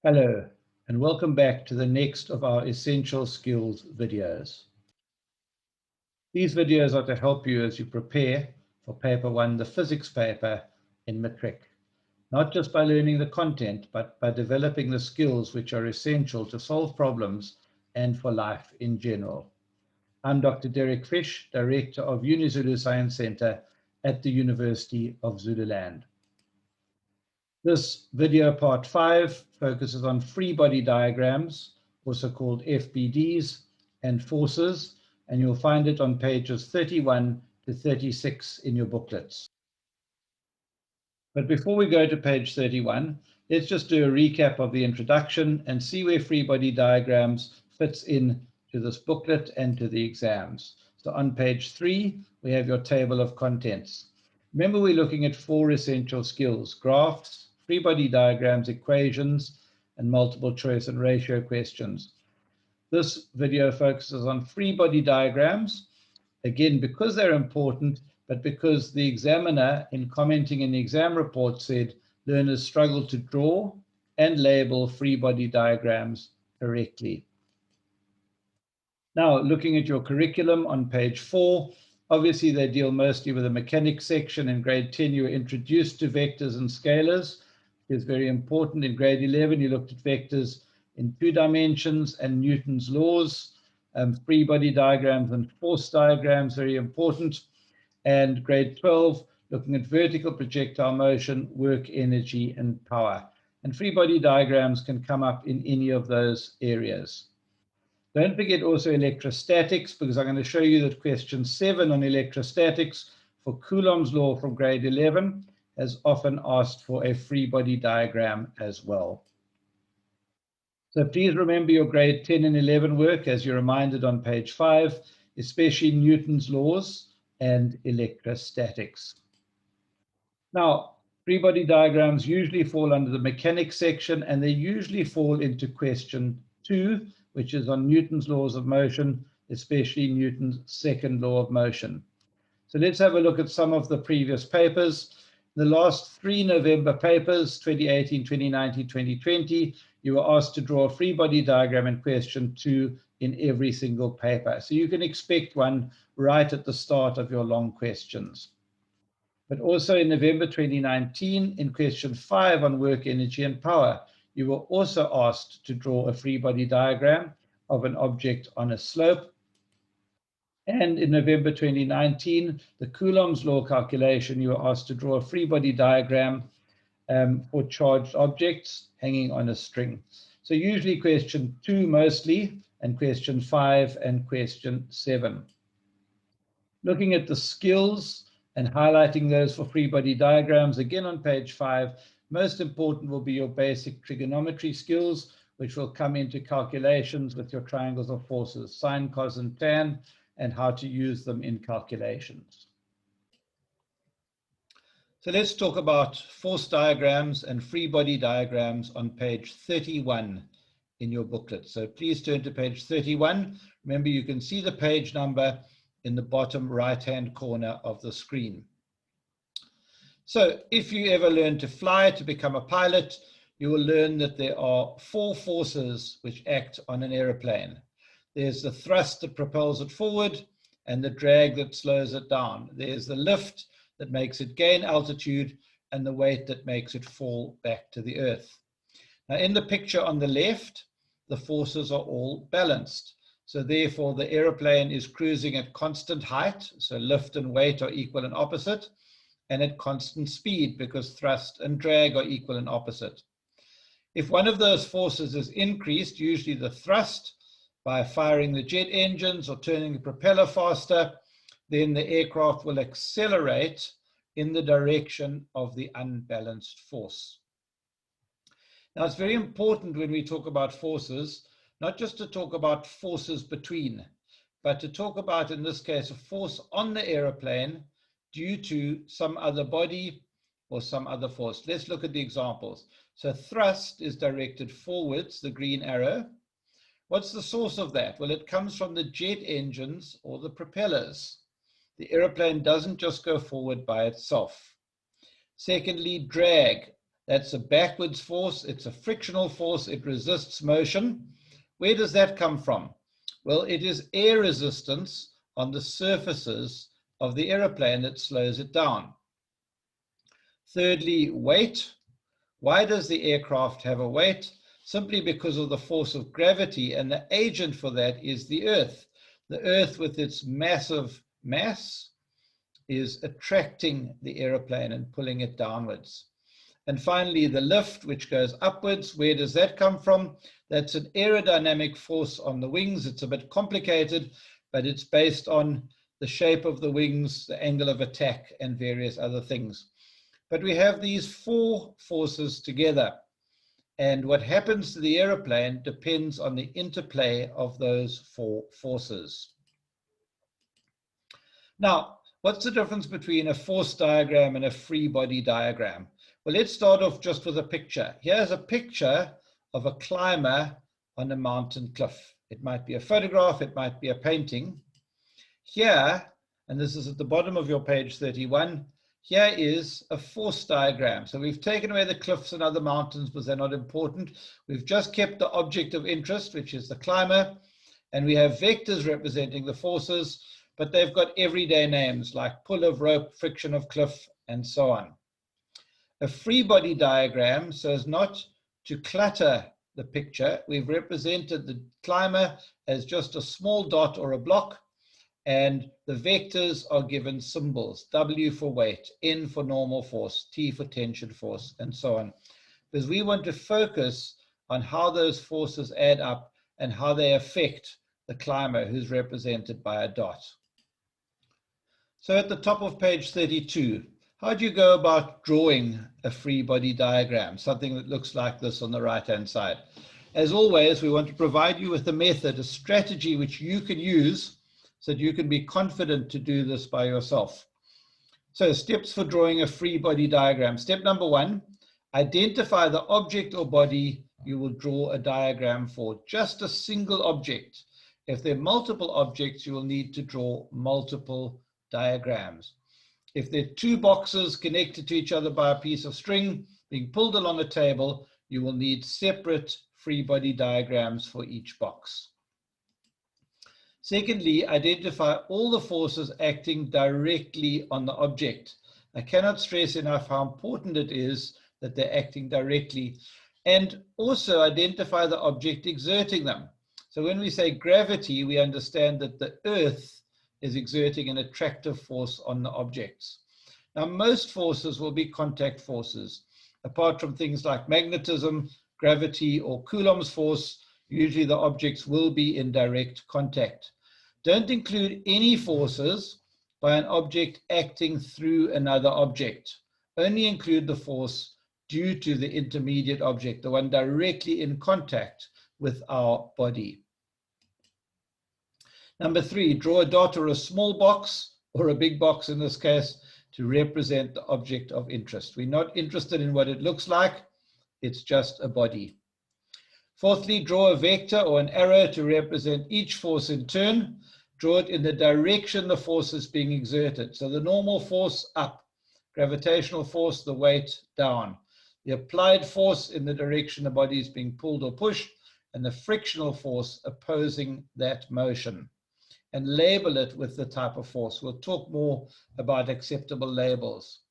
Hello, and welcome back to the next of our Essential Skills videos. These videos are to help you as you prepare for Paper 1, the physics paper in matric, not just by learning the content, but by developing the skills which are essential to solve problems and for life in general. I'm Dr. Derek Fish, Director of Unizulu Science Centre at the University of Zululand. This video, part 5, focuses on free body diagrams, also called FBDs, and forces, and you'll find it on pages 31 to 36 in your booklets. But before we go to page 31, let's just do a recap of the introduction and see where free body diagrams fits in to this booklet and to the exams. So on page 3, we have your table of contents. Remember, we're looking at 4 essential skills: graphs, free body diagrams, equations, and multiple choice and ratio questions. This video focuses on free body diagrams, again, because they're important, but because the examiner, in commenting in the exam report, said learners struggle to draw and label free body diagrams correctly. Now, looking at your curriculum on page 4, obviously they deal mostly with the mechanics section. In grade 10, you were introduced to vectors and scalars. It's very important. In grade 11, you looked at vectors in 2 dimensions and Newton's laws, free body diagrams and force diagrams, very important. And grade 12, looking at vertical projectile motion, work, energy, and power. And free body diagrams can come up in any of those areas. Don't forget also electrostatics, because I'm going to show you that question 7 on electrostatics for Coulomb's law from grade 11 has often asked for a free body diagram as well. So please remember your grade 10 and 11 work as you're reminded on page 5, especially Newton's laws and electrostatics. Now, free body diagrams usually fall under the mechanics section, and they usually fall into question 2, which is on Newton's laws of motion, especially Newton's second law of motion. So let's have a look at some of the previous papers. The last 3 November papers, 2018, 2019, 2020, you were asked to draw a free body diagram in question 2 in every single paper. So you can expect one right at the start of your long questions. But also in November 2019, in question 5 on work, energy, and power, you were also asked to draw a free body diagram of an object on a slope. And in November 2019, the Coulomb's law calculation, you were asked to draw a free body diagram for charged objects hanging on a string. So usually question 2 mostly, and question 5 and question 7. Looking at the skills and highlighting those for free body diagrams, again on page 5, most important will be your basic trigonometry skills, which will come into calculations with your triangles of forces, sine, cos, and tan, and how to use them in calculations. So let's talk about force diagrams and free body diagrams on page 31 in your booklet. So please turn to page 31. Remember, you can see the page number in the bottom right-hand corner of the screen. So if you ever learn to fly, to become a pilot, you will learn that there are 4 forces which act on an aeroplane. There's the thrust that propels it forward and the drag that slows it down. There's the lift that makes it gain altitude and the weight that makes it fall back to the earth. Now in the picture on the left, the forces are all balanced. So therefore the aeroplane is cruising at constant height, so lift and weight are equal and opposite, and at constant speed because thrust and drag are equal and opposite. If one of those forces is increased, usually the thrust, by firing the jet engines or turning the propeller faster, then the aircraft will accelerate in the direction of the unbalanced force. Now, it's very important when we talk about forces, not just to talk about forces between, but to talk about, in this case, a force on the aeroplane due to some other body or some other force. Let's look at the examples. So thrust is directed forwards, the green arrow. What's the source of that? Well, it comes from the jet engines or the propellers. The aeroplane doesn't just go forward by itself. Secondly, drag. That's a backwards force. It's a frictional force. It resists motion. Where does that come from? Well, it is air resistance on the surfaces of the aeroplane that slows it down. Thirdly, weight. Why does the aircraft have a weight? Simply because of the force of gravity, and the agent for that is the Earth. The Earth, with its massive mass, is attracting the aeroplane and pulling it downwards. And finally, the lift, which goes upwards. Where does that come from? That's an aerodynamic force on the wings. It's a bit complicated, but it's based on the shape of the wings, the angle of attack, and various other things. But we have these four forces together. And what happens to the aeroplane depends on the interplay of those four forces. Now, what's the difference between a force diagram and a free body diagram? Well, let's start off just with a picture. Here's a picture of a climber on a mountain cliff. It might be a photograph, it might be a painting. Here, and this is at the bottom of your page 31, here is a force diagram. So we've taken away the cliffs and other mountains because they're not important. We've just kept the object of interest, which is the climber, and we have vectors representing the forces, but they've got everyday names like pull of rope, friction of cliff, and so on. A free body diagram, so as not to clutter the picture, we've represented the climber as just a small dot or a block, and the vectors are given symbols: W for weight, N for normal force, T for tension force, and so on. Because we want to focus on how those forces add up and how they affect the climber, who's represented by a dot. So at the top of page 32, how do you go about drawing a free body diagram, something that looks like this on the right-hand side? As always, we want to provide you with a method, a strategy which you can use so that you can be confident to do this by yourself. So steps for drawing a free body diagram. Step number 1, identify the object or body you will draw a diagram for. Just a single object. If there are multiple objects, you will need to draw multiple diagrams. If there are two boxes connected to each other by a piece of string being pulled along a table, you will need separate free body diagrams for each box. Secondly, identify all the forces acting directly on the object. I cannot stress enough how important it is that they're acting directly, and also identify the object exerting them. So when we say gravity, we understand that the Earth is exerting an attractive force on the objects. Now, most forces will be contact forces. Apart from things like magnetism, gravity, or Coulomb's force, usually the objects will be in direct contact. Don't include any forces by an object acting through another object. Only include the force due to the intermediate object, the one directly in contact with our body. Number 3, draw a dot or a small box, or a big box in this case, to represent the object of interest. We're not interested in what it looks like, it's just a body. Fourthly, draw a vector or an arrow to represent each force in turn. Draw it in the direction the force is being exerted. So the normal force up, gravitational force, the weight down. The applied force in the direction the body is being pulled or pushed, and the frictional force opposing that motion. And label it with the type of force. We'll talk more about acceptable labels.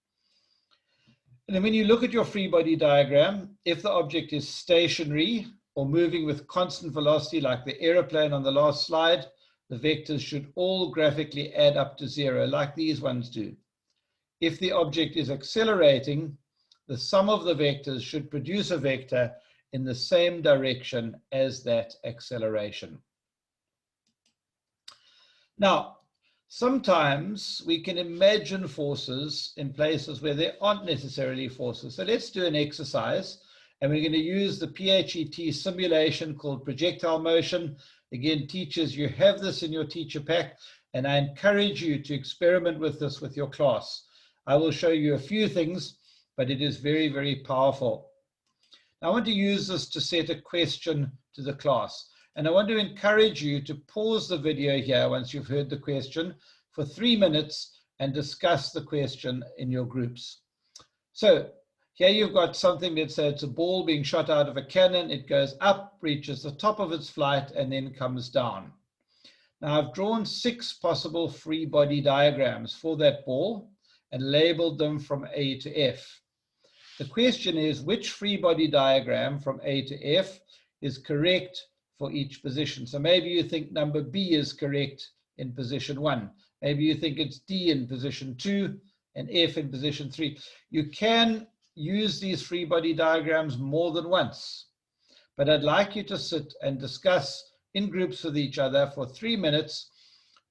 And then when you look at your free body diagram, if the object is stationary or moving with constant velocity, like the aeroplane on the last slide, the vectors should all graphically add up to 0, like these ones do. If the object is accelerating, the sum of the vectors should produce a vector in the same direction as that acceleration. Now, sometimes we can imagine forces in places where there aren't necessarily forces. So let's do an exercise, and we're going to use the PHET simulation called projectile motion. Again, teachers, you have this in your teacher pack, and I encourage you to experiment with this with your class. I will show you a few things, but it is very, very powerful. I want to use this to set a question to the class. And I want to encourage you to pause the video here once you've heard the question for 3 minutes and discuss the question in your groups. So Here you've got something that says it's a ball being shot out of a cannon. It goes up, reaches the top of its flight, and then comes down. Now I've drawn 6 possible free body diagrams for that ball and labeled them from A to F. The question is, which free body diagram from A to F is correct for each position? So maybe you think number B is correct in position 1. Maybe you think it's D in position 2 and F in position 3. You can use these free body diagrams more than once, but I'd like you to sit and discuss in groups with each other for 3 minutes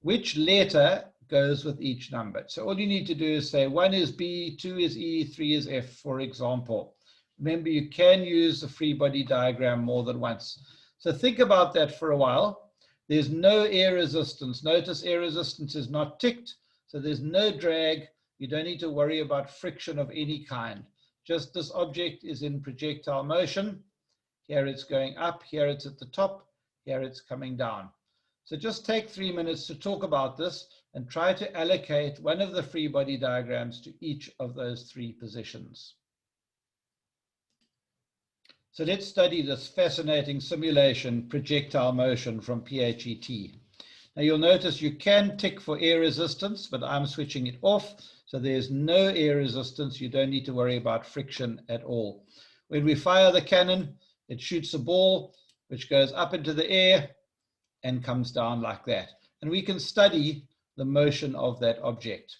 which letter goes with each number. So all you need to do is say 1 is B, 2 is E, 3 is F, for example. Remember, you can use the free body diagram more than once. So think about that for a while. There's no air resistance. Notice air resistance is not ticked, so there's no drag. You don't need to worry about friction of any kind. Just this object is in projectile motion. Here it's going up, here it's at the top, here it's coming down. So just take 3 minutes to talk about this and try to allocate one of the free body diagrams to each of those 3 positions. So let's study this fascinating simulation, projectile motion from PHET. Now you'll notice you can tick for air resistance, but I'm switching it off. So there's no air resistance. You don't need to worry about friction at all. When we fire the cannon, it shoots a ball which goes up into the air and comes down like that. And we can study the motion of that object.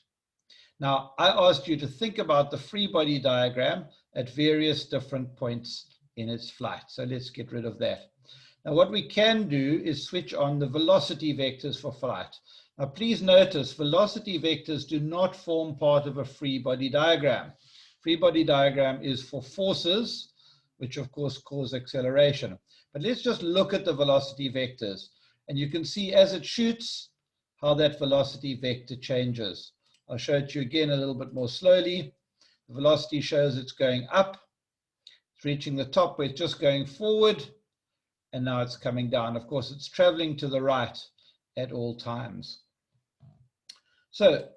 Now, I asked you to think about the free body diagram at various different points in its flight. So let's get rid of that. Now, what we can do is switch on the velocity vectors for flight. Now, please notice velocity vectors do not form part of a free body diagram. Free body diagram is for forces, which of course cause acceleration. But let's just look at the velocity vectors. And you can see as it shoots, how that velocity vector changes. I'll show it to you again a little bit more slowly. The velocity shows it's going up. It's reaching the top where it's just going forward. And now it's coming down. Of course, it's traveling to the right at all times. So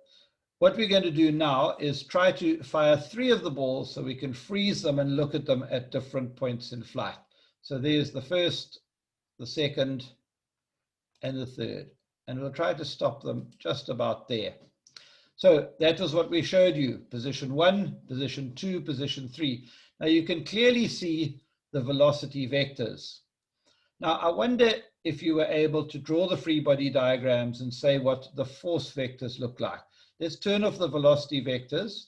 what we're going to do now is try to fire 3 of the balls so we can freeze them and look at them at different points in flight. So there's the first, the second, and the third. And we'll try to stop them just about there. So that was what we showed you. Position 1, position 2, position 3. Now you can clearly see the velocity vectors. Now I wonder if you were able to draw the free body diagrams and say what the force vectors look like. Let's turn off the velocity vectors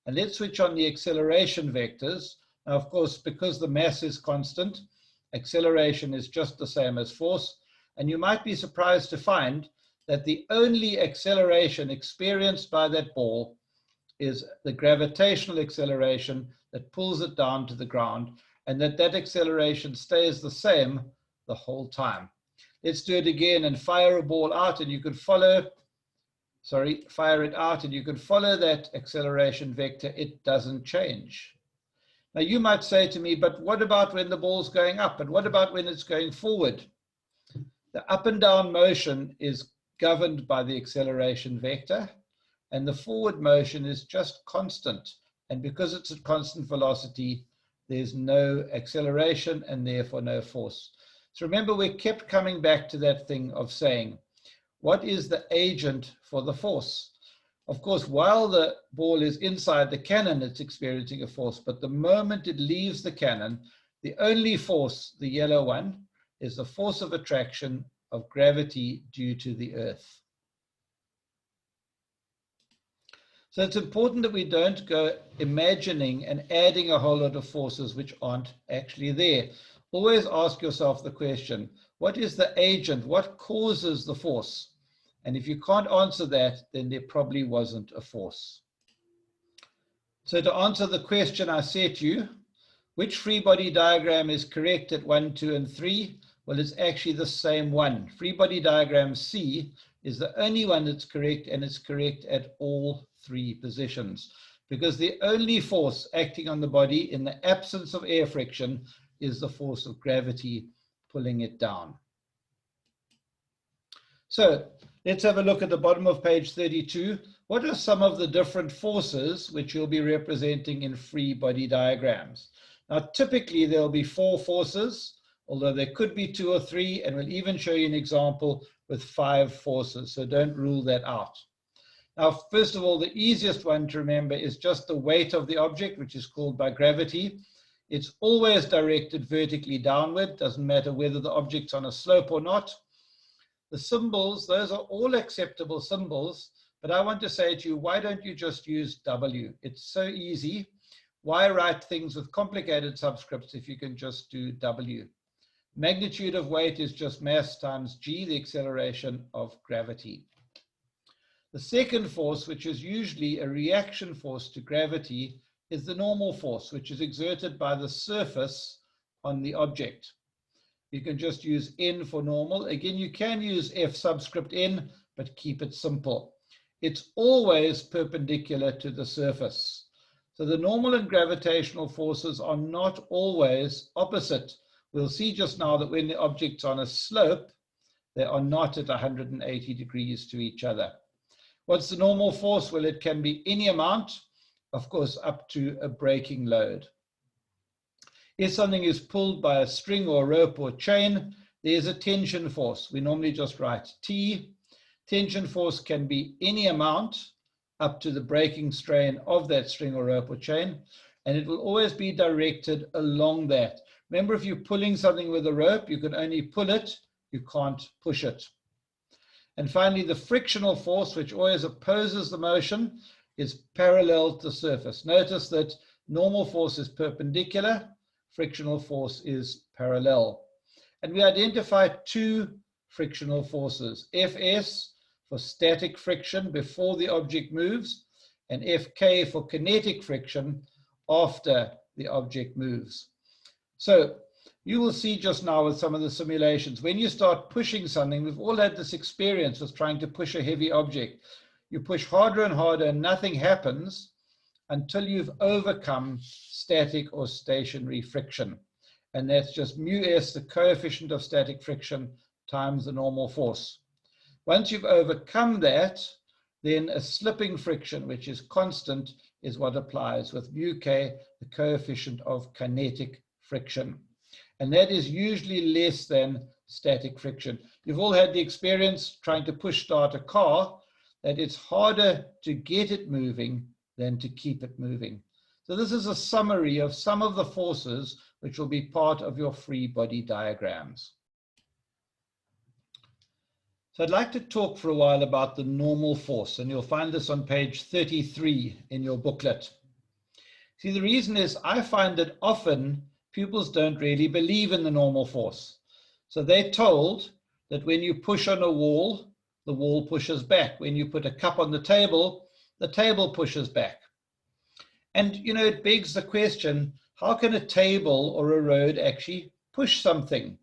and let's switch on the acceleration vectors. Now, of course, because the mass is constant, acceleration is just the same as force. And you might be surprised to find that the only acceleration experienced by that ball is the gravitational acceleration that pulls it down to the ground, and that acceleration stays the same the whole time. Let's do it again and fire a ball out, and you could follow, fire it out, and you could follow that acceleration vector. It doesn't change. Now you might say to me, but what about when the ball's going up? And what about when it's going forward? The up and down motion is governed by the acceleration vector, and the forward motion is just constant. And because it's at constant velocity, there's no acceleration and therefore no force. So remember, we kept coming back to that thing of saying, what is the agent for the force? Of course, while the ball is inside the cannon, it's experiencing a force, but the moment it leaves the cannon, the only force, the yellow one, is the force of attraction of gravity due to the Earth. So it's important that we don't go imagining and adding a whole lot of forces which aren't actually there. Always ask yourself the question, what is the agent? What causes the force? And if you can't answer that, then there probably wasn't a force. So to answer the question I said to you, which free body diagram is correct at 1, 2, and 3? Well, it's actually the same one. Free body diagram C is the only one that's correct, and it's correct at all 3 positions, because the only force acting on the body in the absence of air friction is the force of gravity pulling it down. So Let's have a look at the bottom of page 32. What are some of the different forces which you'll be representing in free body diagrams? Now, typically there'll be 4 forces, although there could be 2 or 3, and we'll even show you an example with 5 forces, so don't rule that out. Now, first of all, the easiest one to remember is just the weight of the object, which is called by gravity. It's always directed vertically downward, doesn't matter whether the object's on a slope or not. The symbols, those are all acceptable symbols, but I want to say to you, why don't you just use W? It's so easy. Why write things with complicated subscripts if you can just do W? Magnitude of weight is just mass times g, the acceleration of gravity. The second force, which is usually a reaction force to gravity, is the normal force, which is exerted by the surface on the object. You can just use N for normal. Again, you can use F subscript N, but keep it simple. It's always perpendicular to the surface. So the normal and gravitational forces are not always opposite. We'll see just now that when the object's on a slope, they are not at 180 degrees to each other. What's the normal force? Well, it can be any amount, of course, up to a braking load. If something is pulled by a string or rope or chain, there's a tension force. We normally just write T. Tension force can be any amount up to the breaking strain of that string or rope or chain, and it will always be directed along that. Remember, if you're pulling something with a rope, you can only pull it, you can't push it. And finally, the frictional force, which always opposes the motion, is parallel to the surface. Notice that normal force is perpendicular, frictional force is parallel. And we identify 2 frictional forces, Fs for static friction before the object moves, and Fk for kinetic friction after the object moves. So you will see just now with some of the simulations, when you start pushing something, we've all had this experience with trying to push a heavy object. You push harder and harder and nothing happens until you've overcome static or stationary friction. And that's just mu s, the coefficient of static friction, times the normal force. Once you've overcome that, then a slipping friction, which is constant, is what applies with mu k, the coefficient of kinetic friction. And that is usually less than static friction. You've all had the experience trying to push start a car, that it's harder to get it moving than to keep it moving. So this is a summary of some of the forces which will be part of your free body diagrams. So I'd like to talk for a while about the normal force, and you'll find this on page 33 in your booklet. See, the reason is I find that often pupils don't really believe in the normal force. So they're told that when you push on a wall, the wall pushes back. When you put a cup on the table pushes back. And, you know, it begs the question, how can a table or a road actually push something?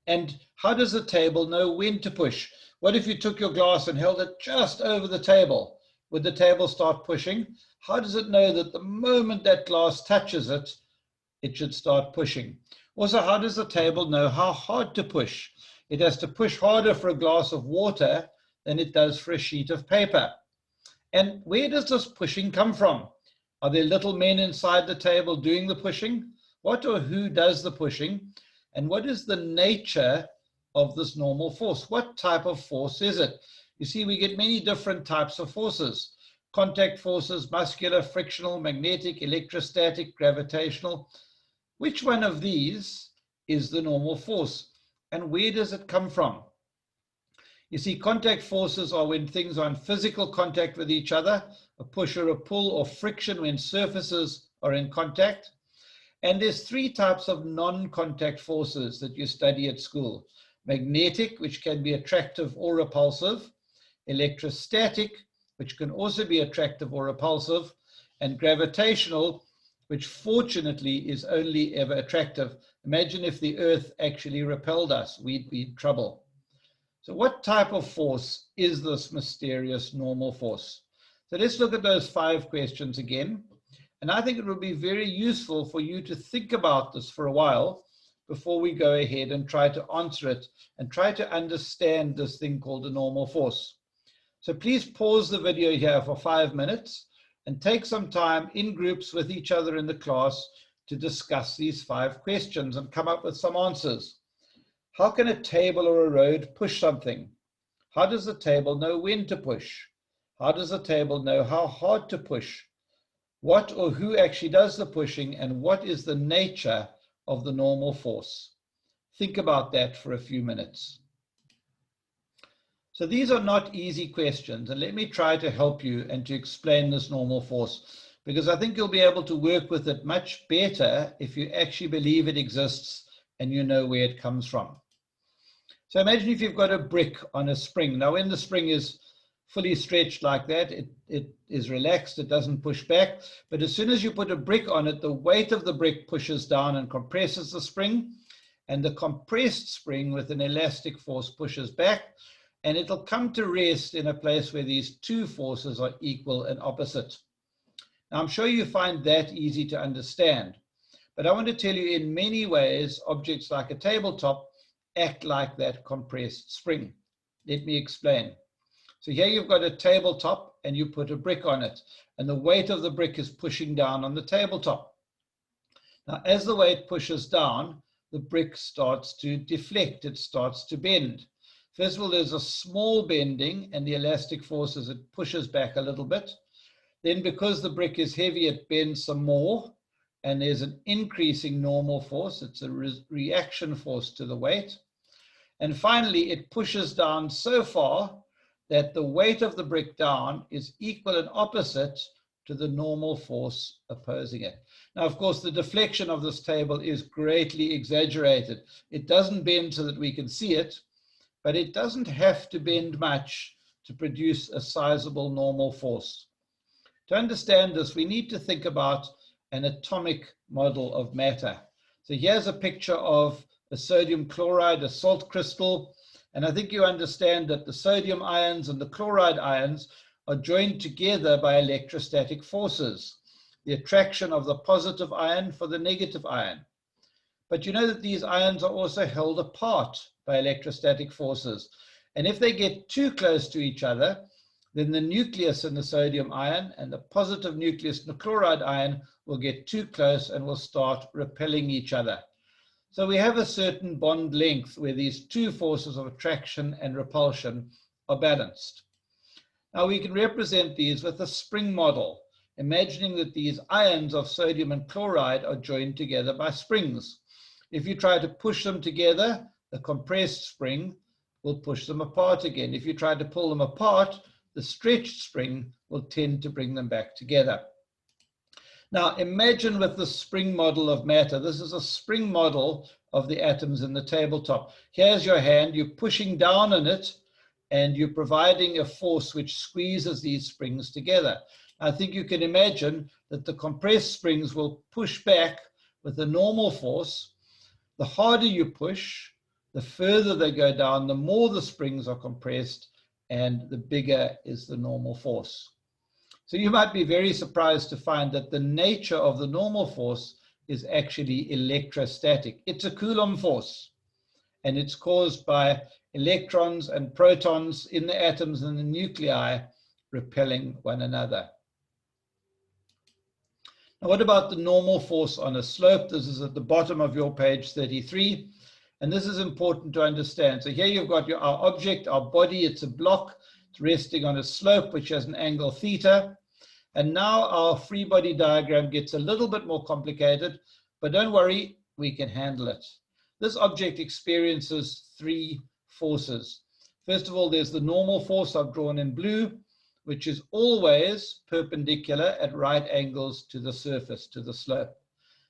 And how does a table know when to push? What if you took your glass and held it just over the table? Would the table start pushing? How does it know that the moment that glass touches it, it should start pushing? Also, how does the table know how hard to push? It has to push harder for a glass of water than it does for a sheet of paper. And where does this pushing come from? Are there little men inside the table doing the pushing? What or who does the pushing? And what is the nature of this normal force? What type of force is it? You see, we get many different types of forces. Contact forces, muscular, frictional, magnetic, electrostatic, gravitational. Which one of these is the normal force? And where does it come from? You see, contact forces are when things are in physical contact with each other, a push or a pull, or friction when surfaces are in contact. And there's 3 types of non-contact forces that you study at school. Magnetic, which can be attractive or repulsive. Electrostatic, which can also be attractive or repulsive. And gravitational, which fortunately is only ever attractive. Imagine if the Earth actually repelled us, we'd be in trouble. So what type of force is this mysterious normal force? So let's look at those 5 questions again. And I think it will be very useful for you to think about this for a while, before we go ahead and try to answer it and try to understand this thing called a normal force. So please pause the video here for 5 minutes and take some time in groups with each other in the class to discuss these 5 questions and come up with some answers. How can a table or a road push something? How does the table know when to push? How does the table know how hard to push? What or who actually does the pushing, and what is the nature of the normal force? Think about that for a few minutes. So these are not easy questions, and let me try to help you and to explain this normal force, because I think you'll be able to work with it much better if you actually believe it exists and you know where it comes from. So imagine if you've got a brick on a spring. Now when the spring is fully stretched like that, it is relaxed, it doesn't push back. But as soon as you put a brick on it, the weight of the brick pushes down and compresses the spring, and the compressed spring with an elastic force pushes back, and it'll come to rest in a place where these two forces are equal and opposite. Now I'm sure you find that easy to understand, but I want to tell you in many ways, objects like a tabletop act like that compressed spring. Let me explain. So here you've got a tabletop and you put a brick on it, and the weight of the brick is pushing down on the tabletop. Now, as the weight pushes down, the brick starts to deflect, it starts to bend. First of all, there's a small bending and the elastic force as it pushes back a little bit. Then because the brick is heavy, it bends some more, and there's an increasing normal force. It's a reaction force to the weight. And finally, it pushes down so far that the weight of the brick down is equal and opposite to the normal force opposing it. Now, of course, the deflection of this table is greatly exaggerated. It doesn't bend so that we can see it, but it doesn't have to bend much to produce a sizable normal force. To understand this, we need to think about an atomic model of matter. So here's a picture of a sodium chloride, a salt crystal. And I think you understand that the sodium ions and the chloride ions are joined together by electrostatic forces, the attraction of the positive ion for the negative ion. But you know that these ions are also held apart by electrostatic forces. And if they get too close to each other, then the nucleus in the sodium ion and the positive nucleus in the chloride ion will get too close and will start repelling each other. So we have a certain bond length where these two forces of attraction and repulsion are balanced. Now we can represent these with a spring model, imagining that these ions of sodium and chloride are joined together by springs. If you try to push them together, the compressed spring will push them apart again. If you try to pull them apart, the stretched spring will tend to bring them back together. Now imagine with the spring model of matter, this is a spring model of the atoms in the tabletop. Here's your hand, you're pushing down on it and you're providing a force which squeezes these springs together. I think you can imagine that the compressed springs will push back with a normal force. The harder you push, the further they go down, the more the springs are compressed and the bigger is the normal force. So you might be very surprised to find that the nature of the normal force is actually electrostatic. It's a Coulomb force, and it's caused by electrons and protons in the atoms and the nuclei repelling one another. Now, what about the normal force on a slope? This is at the bottom of your page 33, and this is important to understand. So here you've got our object, our body, it's a block. It's resting on a slope which has an angle theta. And now our free body diagram gets a little bit more complicated, but don't worry, we can handle it. This object experiences 3 forces. First of all, there's the normal force I've drawn in blue, which is always perpendicular at right angles to the surface, to the slope.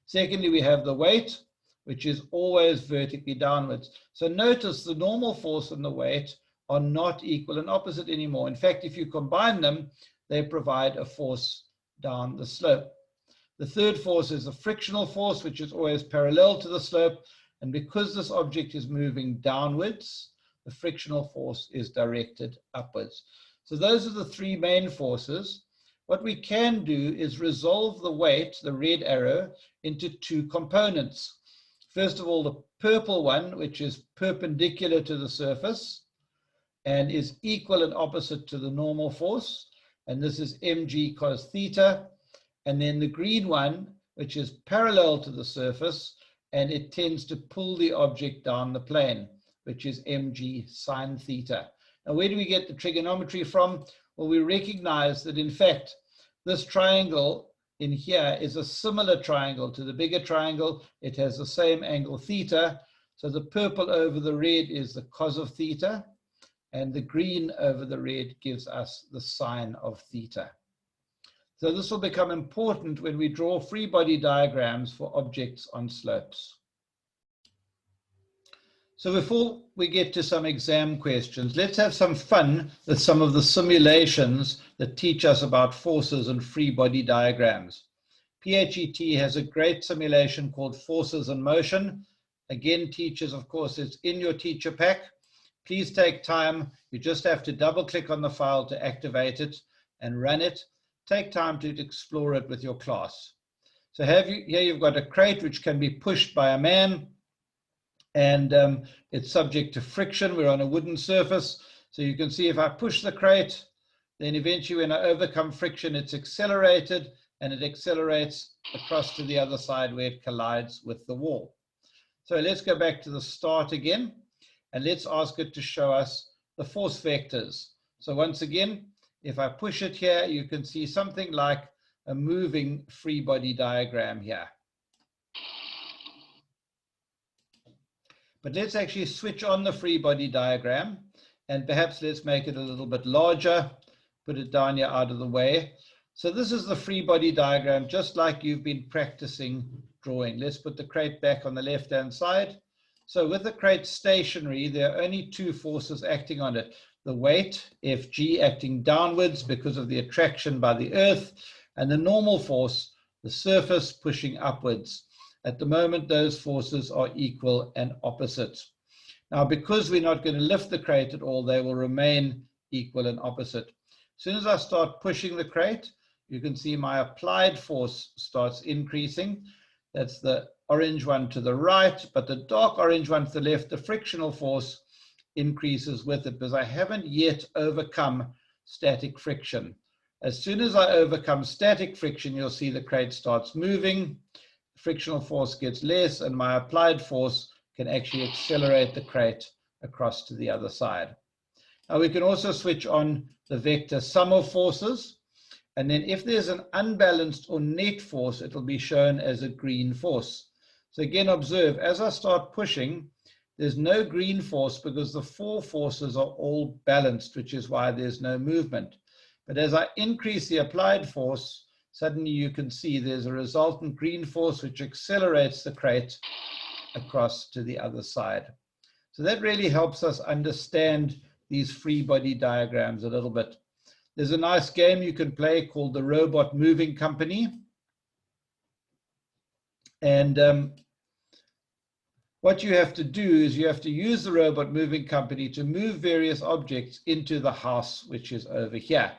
Secondly, we have the weight, which is always vertically downwards. So notice the normal force and the weight are not equal and opposite anymore. In fact, if you combine them, they provide a force down the slope. The third force is a frictional force, which is always parallel to the slope. And because this object is moving downwards, the frictional force is directed upwards. So those are the 3 main forces. What we can do is resolve the weight, the red arrow, into 2 components. First of all, the purple one, which is perpendicular to the surface and is equal and opposite to the normal force. And this is mg cos theta. And then the green one, which is parallel to the surface, and it tends to pull the object down the plane, which is mg sine theta. Now, where do we get the trigonometry from? Well, we recognize that, in fact, this triangle in here is a similar triangle to the bigger triangle. It has the same angle theta. So the purple over the red is the cos of theta, and the green over the red gives us the sine of theta. So this will become important when we draw free body diagrams for objects on slopes. So before we get to some exam questions, let's have some fun with some of the simulations that teach us about forces and free body diagrams. PHET has a great simulation called Forces in Motion. Again, teachers, of course, it's in your teacher pack. Please take time. You just have to double click on the file to activate it and run it. Take time to explore it with your class. So here you've got a crate which can be pushed by a man, and it's subject to friction. We're on a wooden surface. So you can see if I push the crate, then eventually when I overcome friction, it's accelerated, and it accelerates across to the other side where it collides with the wall. So let's go back to the start again, and let's ask it to show us the force vectors. So once again, if I push it here, you can see something like a moving free body diagram here. But let's actually switch on the free body diagram, and perhaps let's make it a little bit larger, put it down here out of the way. So this is the free body diagram, just like you've been practicing drawing. Let's put the crate back on the left-hand side. So with the crate stationary, there are only two forces acting on it. The weight, Fg, acting downwards because of the attraction by the Earth, and the normal force, the surface, pushing upwards. At the moment, those forces are equal and opposite. Now, because we're not going to lift the crate at all, they will remain equal and opposite. As soon as I start pushing the crate, you can see my applied force starts increasing. That's the orange one to the right, but the dark orange one to the left, the frictional force, increases with it because I haven't yet overcome static friction. As soon as I overcome static friction, you'll see the crate starts moving, frictional force gets less, and my applied force can actually accelerate the crate across to the other side. Now we can also switch on the vector sum of forces, and then if there's an unbalanced or net force, it will be shown as a green force. So again, observe, as I start pushing, there's no green force because the four forces are all balanced, which is why there's no movement. But as I increase the applied force, suddenly you can see there's a resultant green force which accelerates the crate across to the other side. So that really helps us understand these free body diagrams a little bit. There's a nice game you can play called the Robot Moving Company. And what you have to do is you have to use the Robot Moving Company to move various objects into the house, which is over here.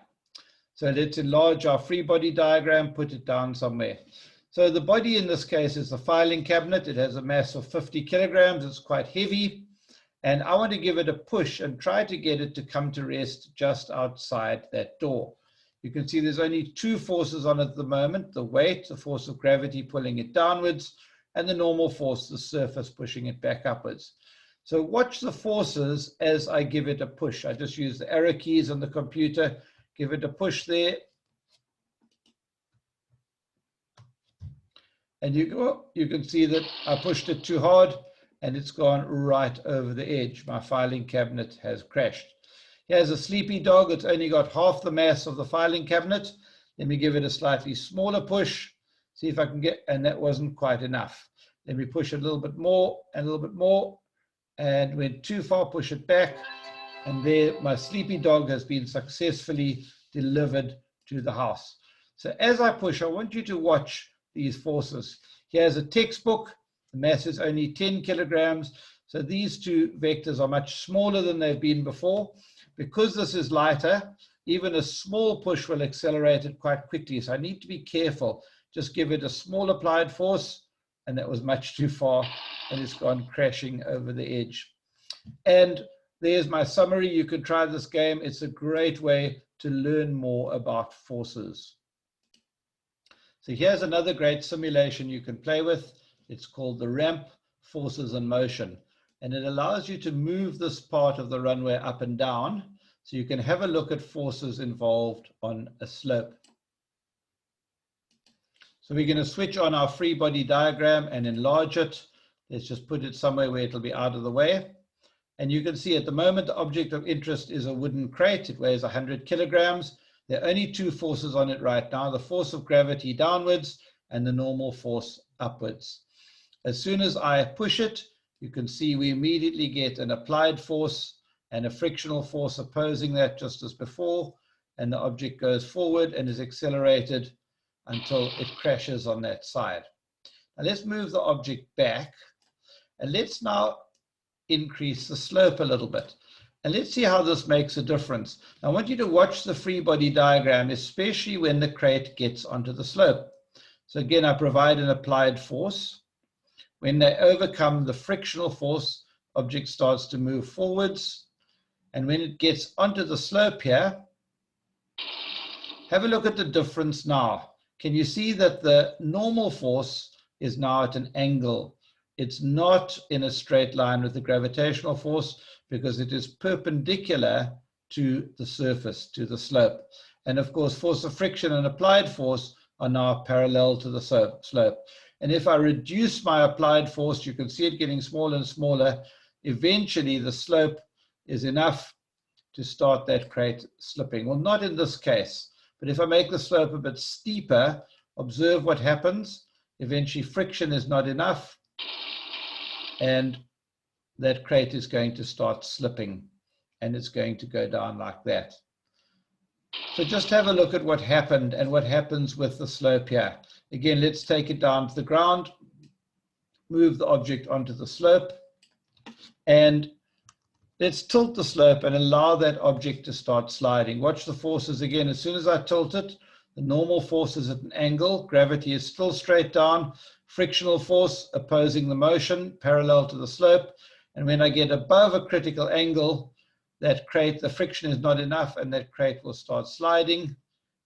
So let's enlarge our free body diagram, put it down somewhere. So the body in this case is the filing cabinet. It has a mass of 50 kilograms. It's quite heavy. And I want to give it a push and try to get it to come to rest just outside that door. You can see there's only two forces on it at the moment, the weight, the force of gravity pulling it downwards, and the normal force, the surface pushing it back upwards. So watch the forces as I give it a push. I just use the arrow keys on the computer, give it a push there. And you can see that I pushed it too hard and it's gone right over the edge. My filing cabinet has crashed. Here's a sleepy dog. It's only got half the mass of the filing cabinet. Let me give it a slightly smaller push. See if I can get, and that wasn't quite enough. Let me push it a little bit more and a little bit more. And went too far, push it back. And there, my sleepy dog has been successfully delivered to the house. So as I push, I want you to watch these forces. Here's a textbook. The mass is only 10 kilograms. So these two vectors are much smaller than they've been before. Because this is lighter, even a small push will accelerate it quite quickly. So I need to be careful. Just give it a small applied force, and that was much too far. and it's gone crashing over the edge. And there's my summary. You can try this game. It's a great way to learn more about forces. So here's another great simulation you can play with. It's called the ramp, forces and motion. And it allows you to move this part of the runway up and down so you can have a look at forces involved on a slope. So we're going to switch on our free body diagram and enlarge it. Let's just put it somewhere where it'll be out of the way. And you can see at the moment, the object of interest is a wooden crate. It weighs 100 kilograms. There are only two forces on it right now, the force of gravity downwards and the normal force upwards. As soon as I push it, you can see we immediately get an applied force and a frictional force opposing that just as before. And the object goes forward and is accelerated until it crashes on that side. Now let's move the object back. And let's now increase the slope a little bit. And let's see how this makes a difference. I want you to watch the free body diagram, especially when the crate gets onto the slope. So again, I provide an applied force. When they overcome the frictional force, object starts to move forwards. And when it gets onto the slope here, have a look at the difference now. Can you see that the normal force is now at an angle? It's not in a straight line with the gravitational force because it is perpendicular to the surface, to the slope. And of course, force of friction and applied force are now parallel to the slope. And if I reduce my applied force, you can see it getting smaller and smaller. Eventually, the slope is enough to start that crate slipping. Well, not in this case, but if I make the slope a bit steeper, observe what happens. Eventually, friction is not enough, and that crate is going to start slipping, and it's going to go down like that. So just have a look at what happened and what happens with the slope here. Again, let's take it down to the ground, move the object onto the slope, and let's tilt the slope and allow that object to start sliding. Watch the forces again. As soon as I tilt it, the normal force is at an angle. Gravity is still straight down. Frictional force opposing the motion, parallel to the slope. And when I get above a critical angle, that crate, the friction is not enough, and that crate will start sliding.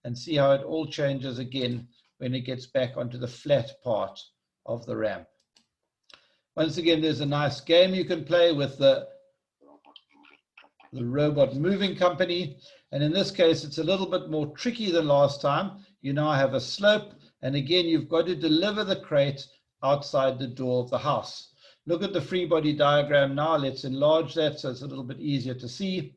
And see how it all changes again when it gets back onto the flat part of the ramp. Once again, there's a nice game you can play with the robot moving company. And in this case, it's a little bit more tricky than last time. You now have a slope. And again, you've got to deliver the crate outside the door of the house. Look at the free body diagram now. Let's enlarge that so it's a little bit easier to see.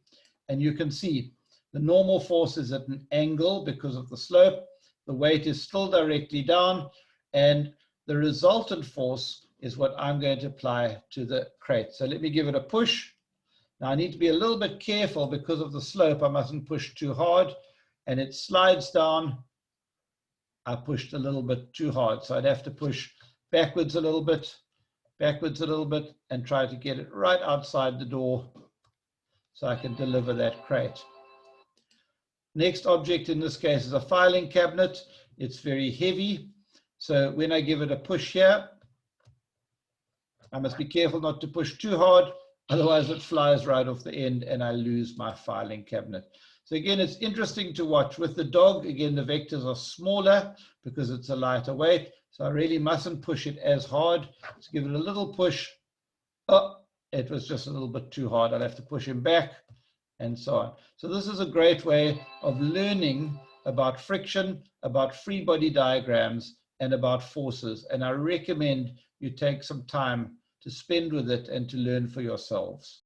And you can see the normal force is at an angle because of the slope. The weight is still directly down. And the resultant force is what I'm going to apply to the crate. So let me give it a push. Now I need to be a little bit careful because of the slope. I mustn't push too hard, and it slides down. I pushed a little bit too hard, so I'd have to push backwards a little bit, and try to get it right outside the door so I can deliver that crate. Next object in this case is a filing cabinet. It's very heavy, so when I give it a push here, I must be careful not to push too hard. Otherwise, it flies right off the end and I lose my filing cabinet. So again, it's interesting to watch. With the dog, again, the vectors are smaller because it's a lighter weight. So I really mustn't push it as hard. Let's give it a little push. Oh, it was just a little bit too hard. I'll have to push him back and so on. So this is a great way of learning about friction, about free body diagrams, and about forces. And I recommend you take some time to spend with it and to learn for yourselves.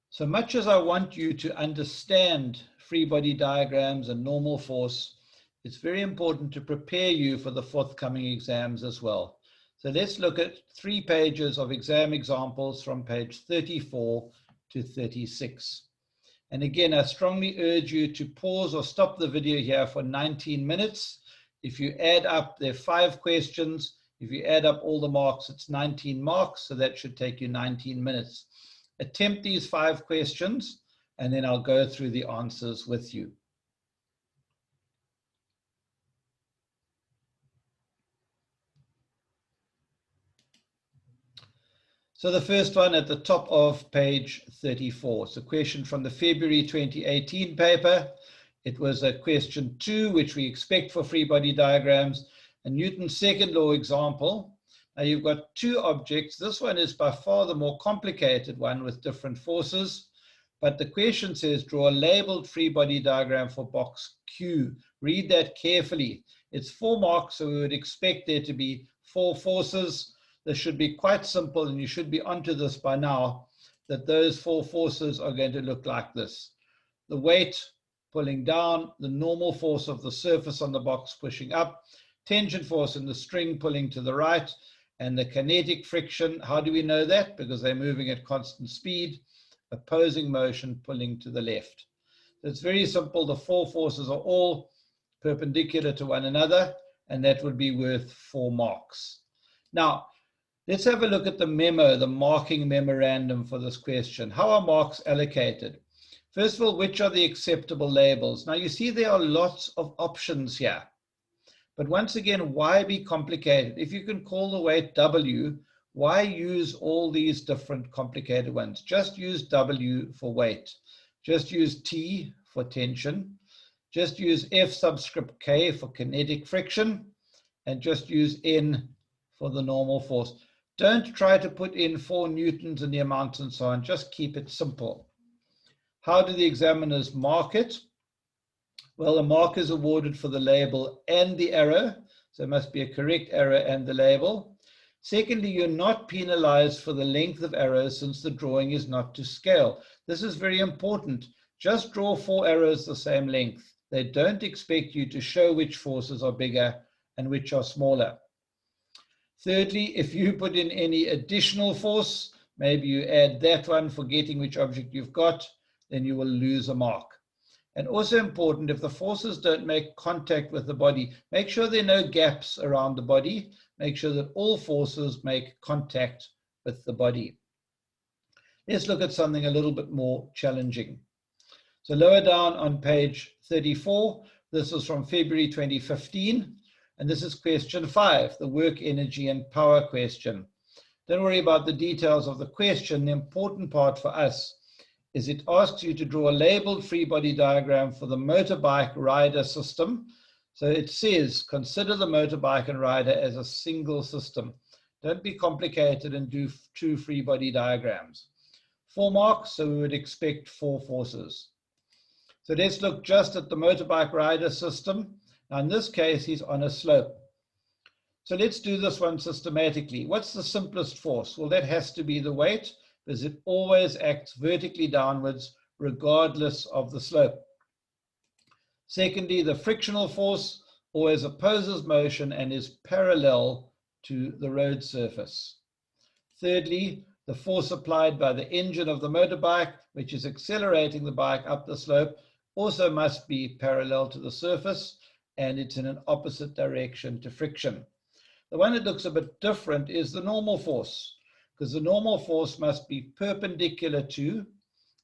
So much as I want you to understand free body diagrams and normal force, it's very important to prepare you for the forthcoming exams as well. So let's look at 3 pages of exam examples from page 34 to 36. And again, I strongly urge you to pause or stop the video here for 19 minutes. If you add up, there are 5 questions. If you add up all the marks, it's 19 marks, so that should take you 19 minutes. Attempt these 5 questions, and then I'll go through the answers with you. So the first one at the top of page 34. It's a question from the February 2018 paper. It was a question 2, which we expect for free body diagrams, a Newton's second law example. Now you've got two objects. This one is by far the more complicated one with different forces. But the question says, draw a labeled free body diagram for box Q. Read that carefully. It's 4 marks, so we would expect there to be 4 forces. This should be quite simple, and you should be onto this by now, that those 4 forces are going to look like this. The weight pulling down, the normal force of the surface on the box pushing up, tension force in the string pulling to the right, and the kinetic friction. How do we know that? Because they're moving at constant speed. Opposing motion pulling to the left. So it's very simple. The 4 forces are all perpendicular to one another, and that would be worth 4 marks. Now, let's have a look at the memo, the marking memorandum for this question. How are marks allocated? First of all, which are the acceptable labels? Now, you see there are lots of options here. But once again, why be complicated? If you can call the weight W, why use all these different complicated ones? Just use W for weight. Just use T for tension. Just use F subscript K for kinetic friction. And just use N for the normal force. Don't try to put in 4 newtons and the amounts and so on. Just keep it simple. How do the examiners mark it? Well, the mark is awarded for the label and the arrow. So it must be a correct arrow and the label. Secondly, you're not penalized for the length of arrows since the drawing is not to scale. This is very important. Just draw 4 arrows the same length. They don't expect you to show which forces are bigger and which are smaller. Thirdly, if you put in any additional force, maybe you add that one, forgetting which object you've got, then you will lose a mark. And also important, if the forces don't make contact with the body, make sure there are no gaps around the body. Make sure that all forces make contact with the body. Let's look at something a little bit more challenging. So lower down on page 34, this is from February 2015, and this is question 5, the work, energy, and power question. Don't worry about the details of the question. The important part for us is it asks you to draw a labeled free body diagram for the motorbike rider system. So it says, consider the motorbike and rider as a single system. Don't be complicated and do 2 free body diagrams. 4 marks, so we would expect 4 forces. So let's look just at the motorbike rider system. Now in this case, he's on a slope. So let's do this one systematically. What's the simplest force? Well, that has to be the weight, because it always acts vertically downwards regardless of the slope. Secondly, the frictional force always opposes motion and is parallel to the road surface. Thirdly, the force applied by the engine of the motorbike, which is accelerating the bike up the slope, also must be parallel to the surface, and it's in an opposite direction to friction. The one that looks a bit different is the normal force, because the normal force must be perpendicular to,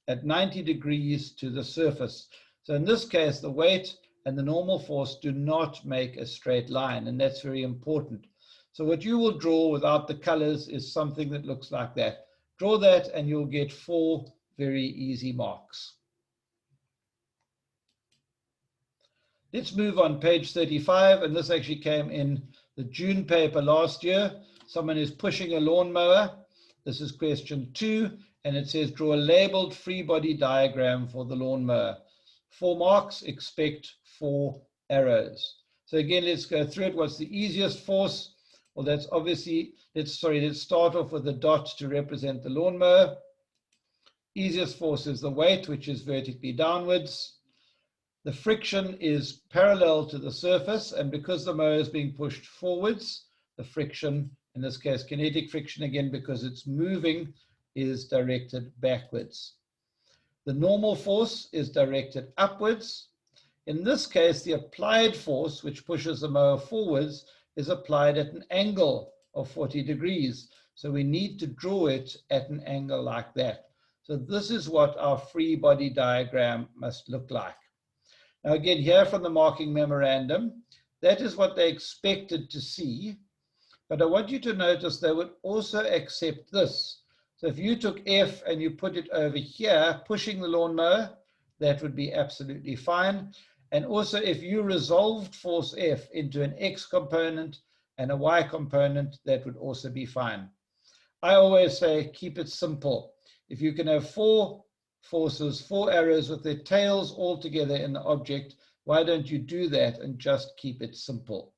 at 90 degrees to the surface. So in this case, the weight and the normal force do not make a straight line, and that's very important. So what you will draw without the colors is something that looks like that. Draw that and you'll get 4 very easy marks. Let's move on page 35, and this actually came in the June paper last year. Someone is pushing a lawnmower. This is question 2, and it says draw a labeled free body diagram for the lawnmower. 4 marks, expect 4 arrows. So again, let's go through it. What's the easiest force? Well, that's obviously, let's start off with a dot to represent the lawnmower. Easiest force is the weight, which is vertically downwards. The friction is parallel to the surface, and because the mower is being pushed forwards, the friction, in this case kinetic friction again, because it's moving, is directed backwards. The normal force is directed upwards. In this case, the applied force, which pushes the mower forwards, is applied at an angle of 40 degrees. So we need to draw it at an angle like that. So this is what our free body diagram must look like. Now again, here from the marking memorandum, that is what they expected to see. But I want you to notice they would also accept this. So if you took F and you put it over here, pushing the lawnmower, that would be absolutely fine. And also if you resolved force F into an X component and a Y component, that would also be fine. I always say keep it simple. If you can have 4 forces, 4 arrows with their tails all together in the object, why don't you do that and just keep it simple?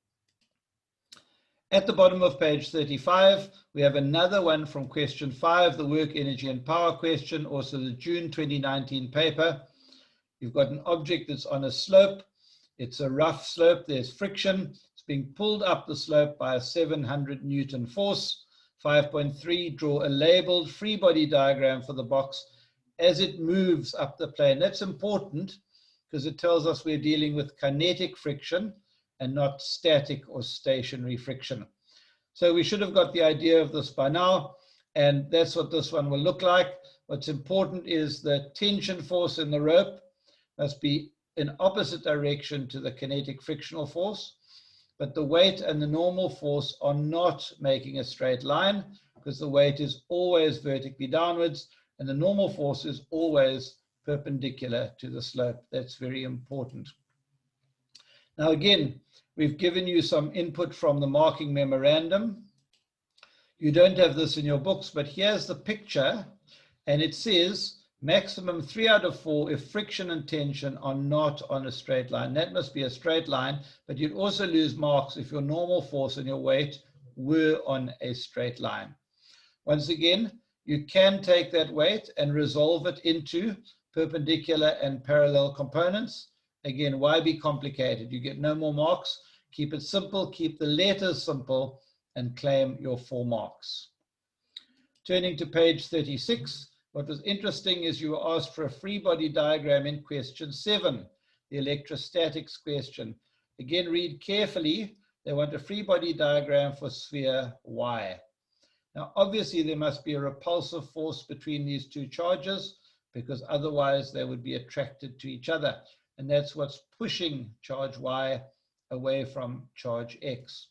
At the bottom of page 35, we have another one from question 5, the work, energy, and power question, also the June 2019 paper. You've got an object that's on a slope. It's a rough slope. There's friction. It's being pulled up the slope by a 700 Newton force. 5.3, draw a labeled free body diagram for the box as it moves up the plane. That's important because it tells us we're dealing with kinetic friction and not static or stationary friction. So we should have got the idea of this by now, and that's what this one will look like. What's important is the tension force in the rope must be in opposite direction to the kinetic frictional force, but the weight and the normal force are not making a straight line because the weight is always vertically downwards and the normal force is always perpendicular to the slope. That's very important. Now again, we've given you some input from the marking memorandum. You don't have this in your books, but here's the picture, and it says maximum 3 out of 4 if friction and tension are not on a straight line. That must be a straight line, but you'd also lose marks if your normal force and your weight were on a straight line. Once again, you can take that weight and resolve it into perpendicular and parallel components. Again, why be complicated? You get no more marks. Keep it simple, keep the letters simple, and claim your 4 marks. Turning to page 36, what was interesting is you were asked for a free body diagram in question 7, the electrostatics question. Again, read carefully. They want a free body diagram for sphere Y. Now, obviously, there must be a repulsive force between these 2 charges because otherwise they would be attracted to each other. And that's what's pushing charge Y away from charge X.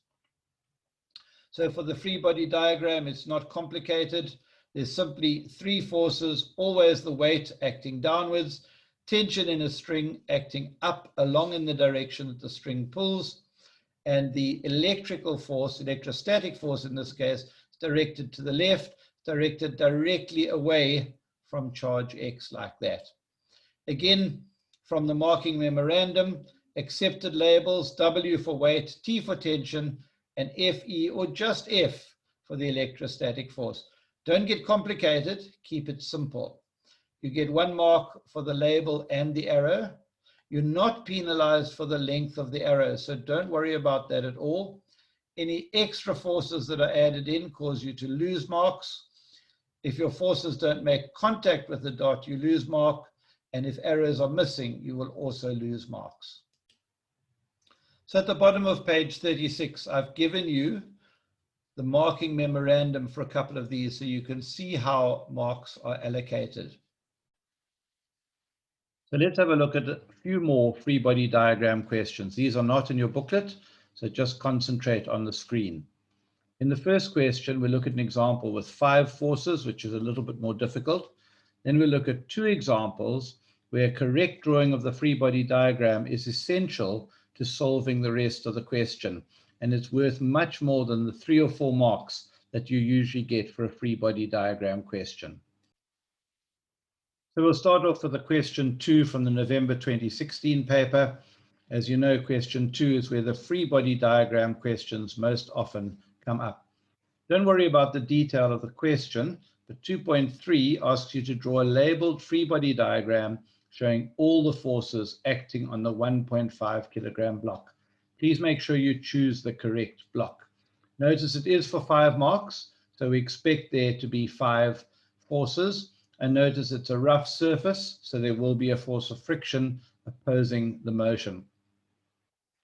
So for the free body diagram, it's not complicated. There's simply 3 forces, always the weight acting downwards, tension in a string acting up along in the direction that the string pulls, and the electrical force, electrostatic force in this case, is directed to the left, directed directly away from charge X like that. Again, from the marking memorandum, accepted labels, W for weight, T for tension, and FE or just F for the electrostatic force. Don't get complicated, keep it simple. You get 1 mark for the label and the arrow. You're not penalized for the length of the arrow, so don't worry about that at all. Any extra forces that are added in cause you to lose marks. If your forces don't make contact with the dot, you lose mark, and if arrows are missing, you will also lose marks. So at the bottom of page 36, I've given you the marking memorandum for a couple of these so you can see how marks are allocated. So let's have a look at a few more free body diagram questions. These are not in your booklet, so just concentrate on the screen. In the first question, we look at an example with 5 forces, which is a little bit more difficult. Then we look at 2 examples where a correct drawing of the free body diagram is essential to solving the rest of the question. And it's worth much more than the 3 or 4 marks that you usually get for a free body diagram question. So we'll start off with the question 2 from the November 2016 paper. As you know, question 2 is where the free body diagram questions most often come up. Don't worry about the detail of the question, but 2.3 asks you to draw a labeled free body diagram showing all the forces acting on the 1.5 kilogram block. Please make sure you choose the correct block. Notice it is for 5 marks, so we expect there to be 5 forces. And notice it's a rough surface, so there will be a force of friction opposing the motion.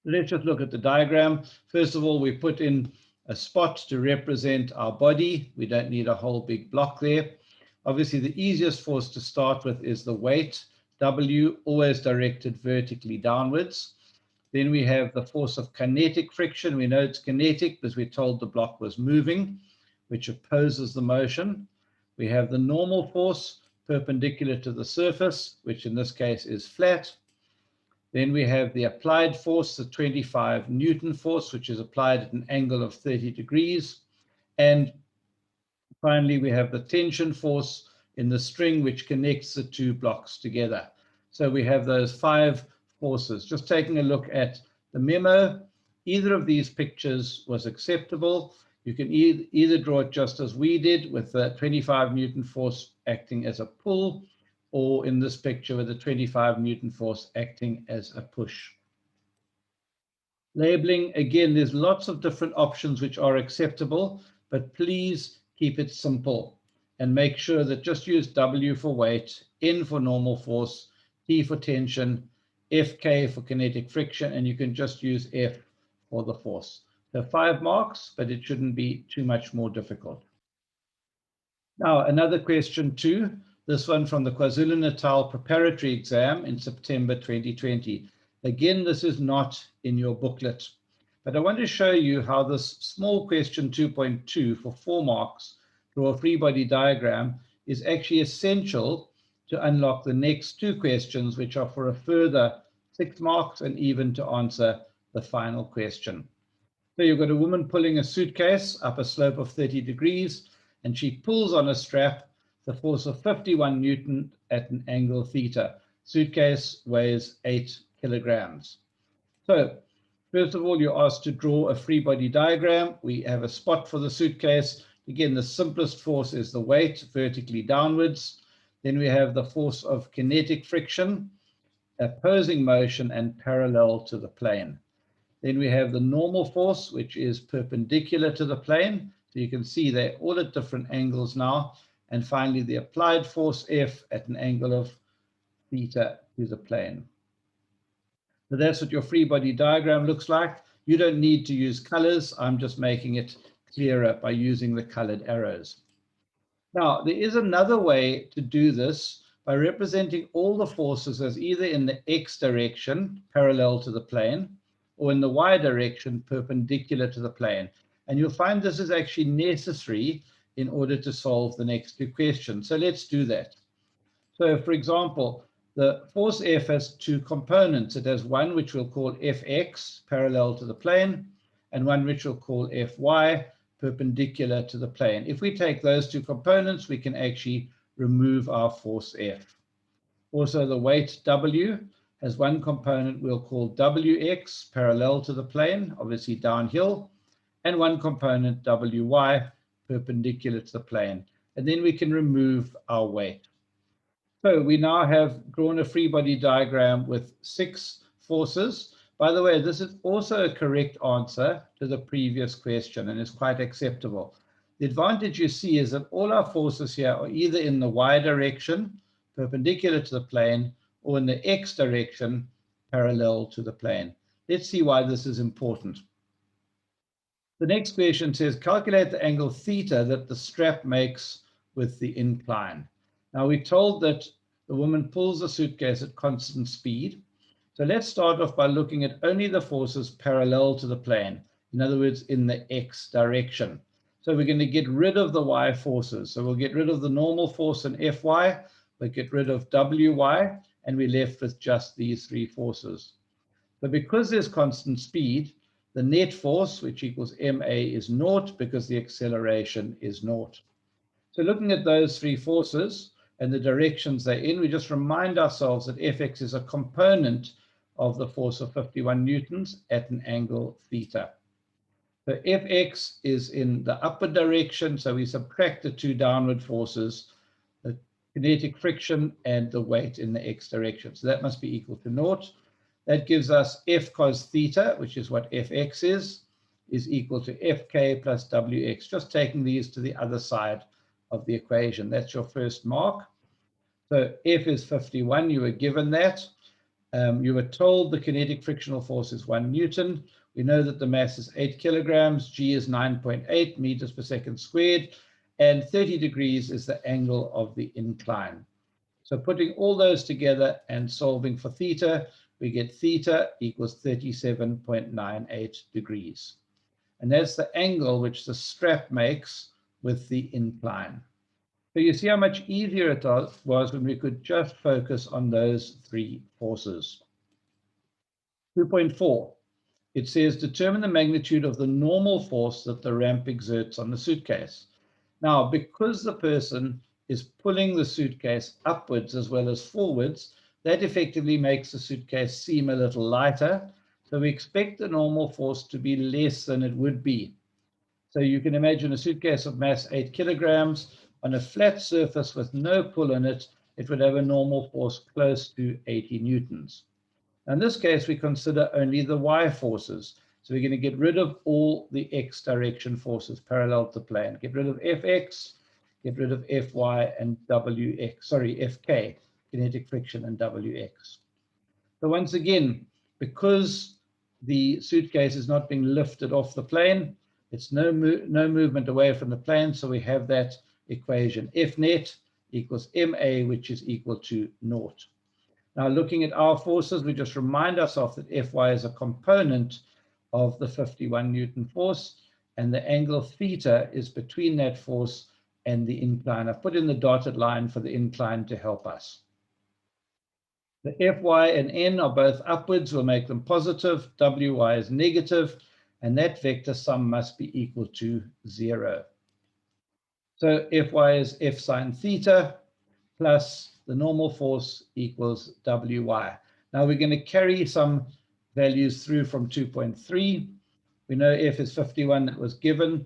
Let's just look at the diagram. First of all, we put in a spot to represent our body. We don't need a whole big block there. Obviously, the easiest force to start with is the weight, W, always directed vertically downwards. Then we have the force of kinetic friction. We know it's kinetic because we're told the block was moving, which opposes the motion. We have the normal force perpendicular to the surface, which in this case is flat. Then we have the applied force, the 25 Newton force, which is applied at an angle of 30 degrees. And finally, we have the tension force in the string, which connects the two blocks together. So we have those 5 forces. Just taking a look at the memo, either of these pictures was acceptable. You can either draw it just as we did, with the 25 Newton force acting as a pull, or in this picture with the 25 Newton force acting as a push. Labeling, again, there's lots of different options which are acceptable, but please keep it simple and make sure that just use W for weight, N for normal force, T for tension, Fk for kinetic friction, and you can just use F for the force. So 5 marks, but it shouldn't be too much more difficult. Now, another question 2, this one from the KwaZulu-Natal preparatory exam in September 2020. Again, this is not in your booklet, but I want to show you how this small question 2.2 for 4 marks, draw a free body diagram, is actually essential to unlock the next 2 questions, which are for a further 6 marks, and even to answer the final question. So you've got a woman pulling a suitcase up a slope of 30 degrees, and she pulls on a strap, the force of 51 Newton at an angle theta. Suitcase weighs 8 kilograms. So first of all, you're asked to draw a free body diagram. We have a spot for the suitcase. Again, the simplest force is the weight vertically downwards. Then we have the force of kinetic friction, opposing motion, and parallel to the plane. Then we have the normal force, which is perpendicular to the plane. So you can see they're all at different angles now. And finally, the applied force F at an angle of theta to the plane. So that's what your free body diagram looks like. You don't need to use colors. I'm just making it clearer by using the colored arrows. Now, there is another way to do this by representing all the forces as either in the x direction, parallel to the plane, or in the y direction, perpendicular to the plane. And you'll find this is actually necessary in order to solve the next 2 questions. So let's do that. So for example, the force F has 2 components. It has one which we'll call Fx, parallel to the plane, and one which we'll call Fy, perpendicular to the plane. If we take those 2 components, we can actually remove our force F. Also, the weight W has one component we'll call Wx, parallel to the plane, obviously downhill, and one component Wy, perpendicular to the plane. And then we can remove our weight. So we now have drawn a free body diagram with 6 forces. By the way, this is also a correct answer to the previous question and is quite acceptable. The advantage you see is that all our forces here are either in the y direction, perpendicular to the plane, or in the x direction, parallel to the plane. Let's see why this is important. The next question says, calculate the angle theta that the strap makes with the incline. Now, we're told that the woman pulls the suitcase at constant speed. So let's start off by looking at only the forces parallel to the plane. In other words, in the x direction. So we're going to get rid of the y forces. So we'll get rid of the normal force in Fy, we'll get rid of Wy, and we're left with just these 3 forces. So because there's constant speed, the net force, which equals ma, is 0 because the acceleration is 0. So looking at those 3 forces and the directions they're in, we just remind ourselves that Fx is a component of the force of 51 newtons at an angle theta. So Fx is in the upward direction, so we subtract the 2 downward forces, the kinetic friction and the weight in the x direction. So that must be equal to 0. That gives us F cos theta, which is what Fx is equal to Fk plus Wx, just taking these to the other side of the equation. That's your first mark. So F is 51, you were given that. You were told the kinetic frictional force is 1 Newton. We know that the mass is 8 kilograms, G is 9.8 meters per second squared, and 30 degrees is the angle of the incline. So putting all those together and solving for theta, we get theta equals 37.98 degrees. And that's the angle which the strap makes with the incline. So you see how much easier it was when we could just focus on those three forces. 2.4, it says determine the magnitude of the normal force that the ramp exerts on the suitcase. Now, because the person is pulling the suitcase upwards as well as forwards, that effectively makes the suitcase seem a little lighter. So we expect the normal force to be less than it would be. So you can imagine a suitcase of mass 8 kilograms on a flat surface with no pull in it, it would have a normal force close to 80 newtons. In this case, we consider only the y forces. So we're going to get rid of all the x direction forces parallel to the plane. Get rid of fx, get rid of fy and fk, kinetic friction, and wx. So once again, because the suitcase is not being lifted off the plane, it's no movement away from the plane, so we have that equation. F net equals ma, which is equal to naught. Now, looking at our forces, we just remind ourselves that Fy is a component of the 51 Newton force, and the angle theta is between that force and the incline. I've put in the dotted line for the incline to help us. The Fy and n are both upwards, we'll make them positive. Wy is negative, and that vector sum must be equal to 0. So Fy is f sine theta plus the normal force equals Wy. Now we're going to carry some values through from 2.3. We know F is 51, that was given.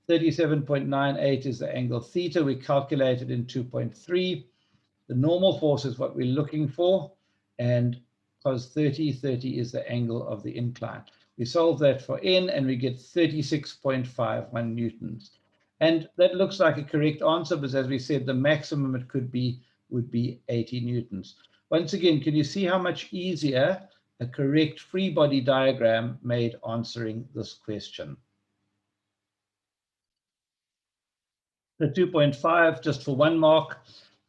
37.98 is the angle theta. We calculated in 2.3. The normal force is what we're looking for, and cos 30 is the angle of the incline. We solve that for n, and we get 36.51 newtons. And that looks like a correct answer, because as we said, the maximum it could be would be 80 newtons. Once again, can you see how much easier a correct free body diagram made answering this question? The 2.5, just for 1 mark,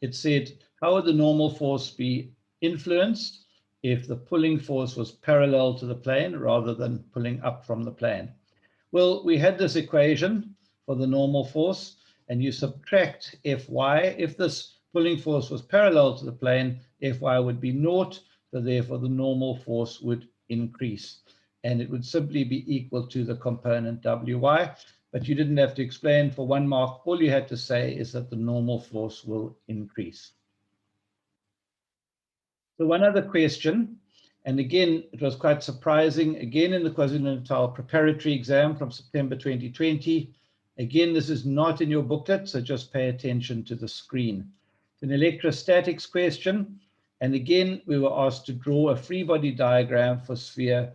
it said, how would the normal force be influenced if the pulling force was parallel to the plane rather than pulling up from the plane? Well, we had this equation for the normal force, and you subtract Fy. If this pulling force was parallel to the plane, Fy would be naught, so therefore the normal force would increase, and it would simply be equal to the component Wy. But you didn't have to explain for 1 mark. All you had to say is that the normal force will increase. So one other question, and again, it was quite surprising, again in the KwaZulu-Natal preparatory exam from September 2020. Again, this is not in your booklet, so just pay attention to the screen. It's an electrostatics question, and again, we were asked to draw a free body diagram for sphere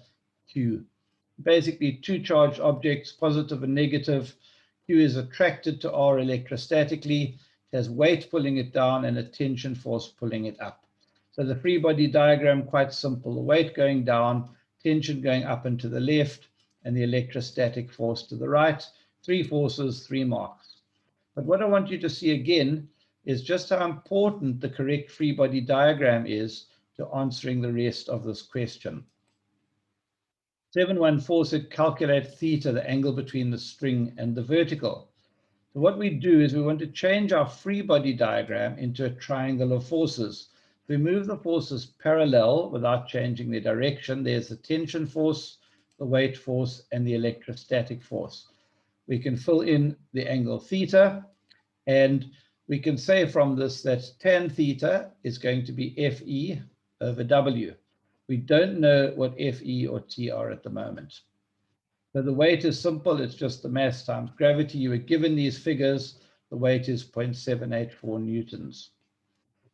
Q. Basically, 2 charged objects, positive and negative. Q is attracted to R electrostatically. It has weight pulling it down and a tension force pulling it up. So the free body diagram, quite simple. The weight going down, tension going up and to the left, and the electrostatic force to the right. 3 forces, 3 marks. But what I want you to see again is just how important the correct free body diagram is to answering the rest of this question. 714 said calculate theta, the angle between the string and the vertical. So what we do is we want to change our free body diagram into a triangle of forces. If we move the forces parallel without changing their direction, there's the tension force, the weight force, and the electrostatic force. We can fill in the angle theta, and we can say from this that tan theta is going to be Fe over W. We don't know what Fe or T are at the moment. So the weight is simple. It's just the mass times gravity. You were given these figures. The weight is 0.784 newtons.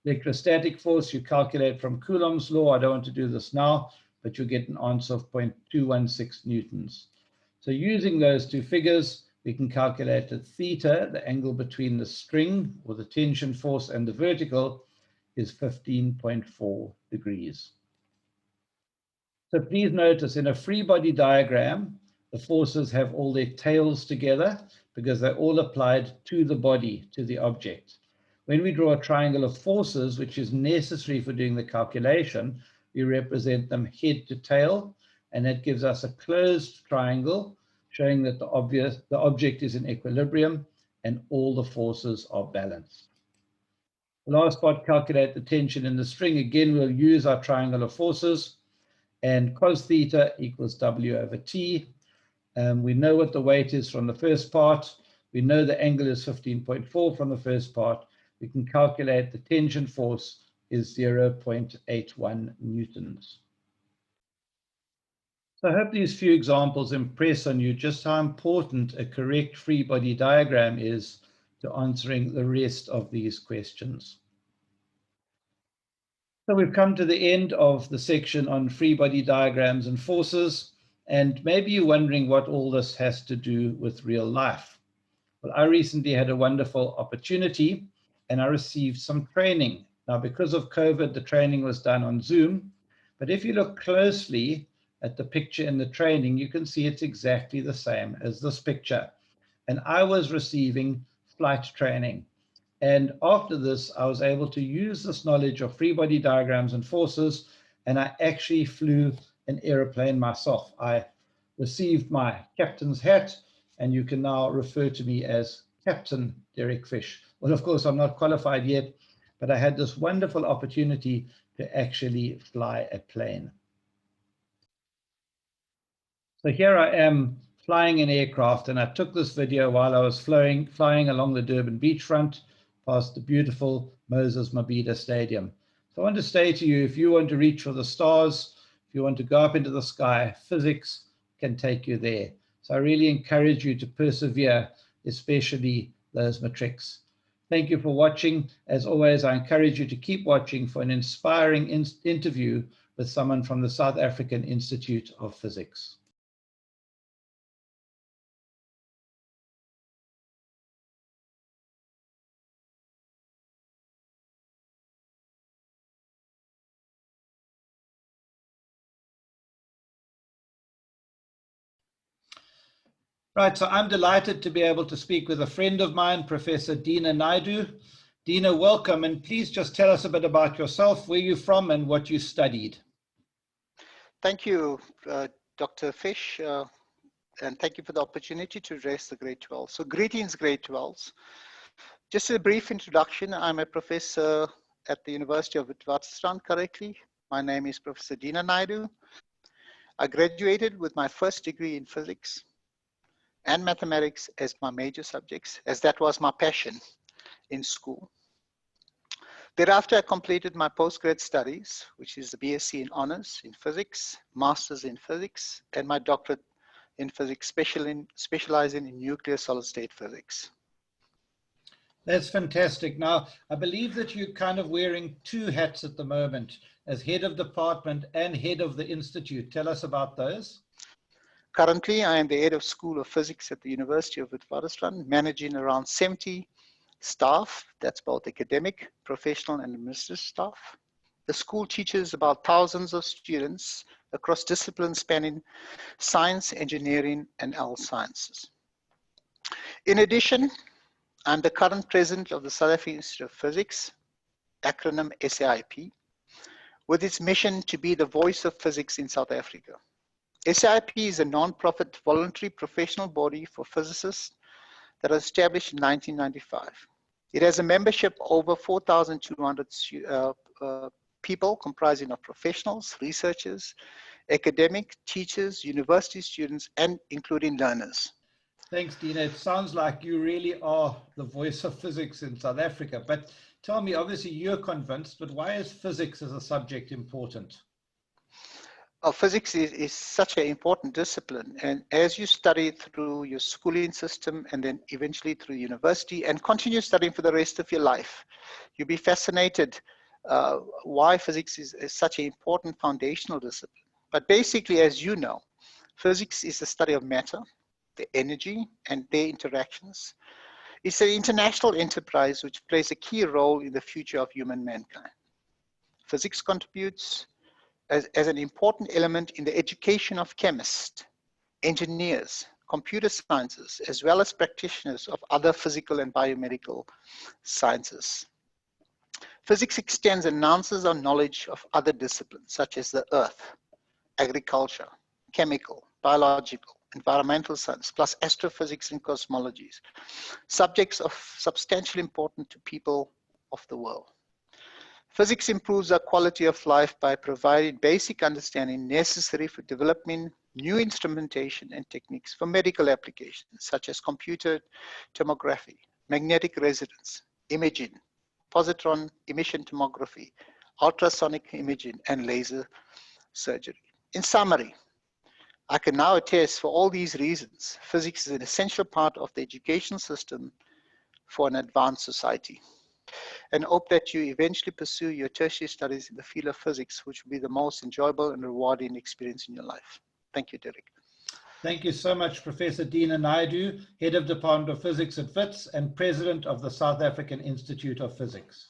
Electrostatic force you calculate from Coulomb's law. I don't want to do this now, but you'll get an answer of 0.216 newtons. So using those 2 figures, we can calculate that theta, the angle between the string or the tension force and the vertical, is 15.4 degrees. So please notice in a free body diagram, the forces have all their tails together because they're all applied to the body, to the object. When we draw a triangle of forces, which is necessary for doing the calculation, we represent them head to tail, and that gives us a closed triangle showing that the object is in equilibrium and all the forces are balanced. The last part, calculate the tension in the string. Again, we'll use our triangle of forces, and cos theta equals W over T. We know what the weight is from the first part. We know the angle is 15.4 from the first part. We can calculate the tension force is 0.81 newtons. So I hope these few examples impress on you just how important a correct free body diagram is to answering the rest of these questions. So we've come to the end of the section on free body diagrams and forces, and maybe you're wondering what all this has to do with real life. Well, I recently had a wonderful opportunity and I received some training. Now, because of COVID, the training was done on Zoom, but if you look closely at the picture in the training, you can see it's exactly the same as this picture. And I was receiving flight training. And after this, I was able to use this knowledge of free body diagrams and forces, and I actually flew an aeroplane myself. I received my captain's hat, and you can now refer to me as Captain Derek Fish. Well, of course, I'm not qualified yet, but I had this wonderful opportunity to actually fly a plane. So here I am flying an aircraft, and I took this video while I was flying along the Durban beachfront past the beautiful Moses Mabhida Stadium. So I want to say to you, if you want to reach for the stars, if you want to go up into the sky, physics can take you there. So I really encourage you to persevere, especially those matrics. Thank you for watching. As always, I encourage you to keep watching for an inspiring interview with someone from the South African Institute of Physics. Right, so I'm delighted to be able to speak with a friend of mine, Professor Dina Naidu. Dina, welcome, and please just tell us a bit about yourself, where you're from and what you studied. Thank you, Dr. Fish, and thank you for the opportunity to address the grade 12. So greetings, grade 12s. Just a brief introduction. I'm a professor at the University of Witwatersrand currently. My name is Professor Dina Naidu. I graduated with my first degree in physics and mathematics as my major subjects, as that was my passion in school. Thereafter, I completed my postgrad studies, which is the BSc in honors in physics, masters in physics, and my doctorate in physics, specializing in nuclear solid state physics. That's fantastic. Now, I believe that you're kind of wearing two hats at the moment, as head of department and head of the institute. Tell us about those. Currently, I am the head of School of Physics at the University of Witwatersrand, managing around 70 staff. That's both academic, professional, and administrative staff. The school teaches about thousands of students across disciplines spanning science, engineering, and health sciences. In addition, I'm the current president of the South African Institute of Physics, acronym SAIP, with its mission to be the voice of physics in South Africa. SAIP is a non-profit voluntary professional body for physicists that was established in 1995. It has a membership over 4,200 people comprising of professionals, researchers, academic, teachers, university students, and including learners. Thanks, Dina. It sounds like you really are the voice of physics in South Africa. But tell me, obviously you're convinced, but why is physics as a subject important? Physics is such an important discipline, and as you study through your schooling system and then eventually through university and continue studying for the rest of your life, you'll be fascinated why physics is such an important foundational discipline. But basically, as you know, physics is the study of matter, the energy, and their interactions. It's an international enterprise which plays a key role in the future of human mankind. Physics contributes as an important element in the education of chemists, engineers, computer sciences, as well as practitioners of other physical and biomedical sciences. Physics extends and enhances our knowledge of other disciplines, such as the earth, agriculture, chemical, biological, environmental science, plus astrophysics and cosmologies, subjects of substantial importance to people of the world. Physics improves our quality of life by providing basic understanding necessary for developing new instrumentation and techniques for medical applications, such as computer tomography, magnetic resonance, imaging, positron emission tomography, ultrasonic imaging, and laser surgery. In summary, I can now attest for all these reasons, physics is an essential part of the education system for an advanced society. And hope that you eventually pursue your tertiary studies in the field of physics, which will be the most enjoyable and rewarding experience in your life. Thank you, Derek. Thank you so much, Professor Dina Naidu, Head of Department of Physics at WITS and President of the South African Institute of Physics.